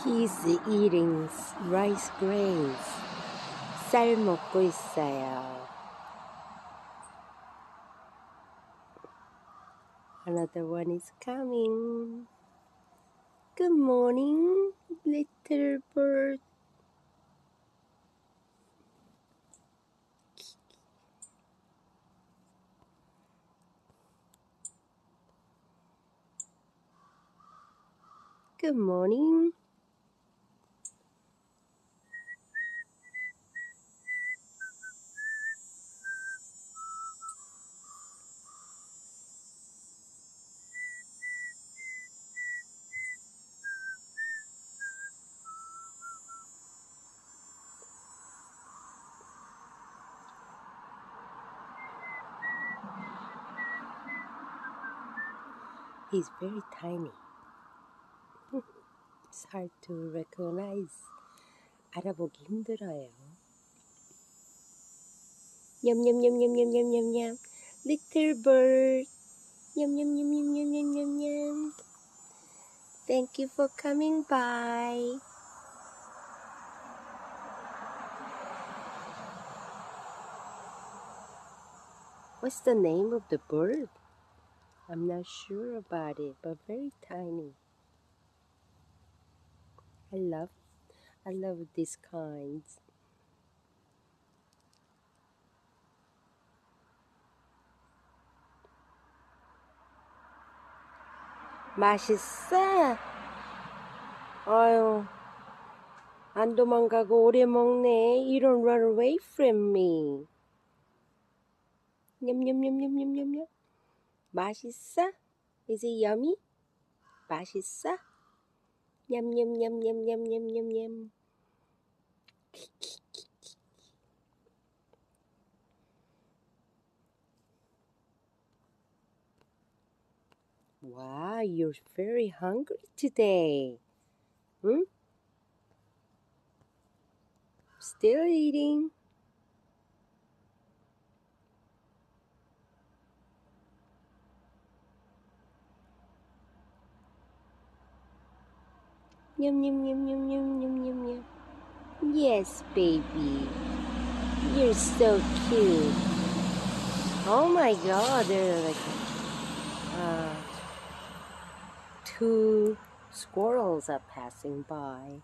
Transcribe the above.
He's eating rice grains. 쌀 먹고 있어요. Another one is coming. Good morning, little bird. Good morning. He's very tiny. It's hard to recognize. 알아보기 힘들어요. 냠냠냠냠냠냠냠냠. Little bird. 냠냠냠냠냠냠냠냠. Thank you for coming by. What's the name of the bird? I'm not sure about it, but very tiny. I love these kinds. 맛있어? 아유, 안 도망가고 오래 먹네. You don't run away from me. 냠냠냠냠냠냠냠. 맛있어? Is it yummy? 맛있어? 냠냠냠냠냠냠냠냠. Wow, you're very hungry today. Still eating. Yum, yum, yum, yum, yum, yum, yum, yum. Yes, baby. You're so cute. Oh my God, they're like two squirrels are passing by.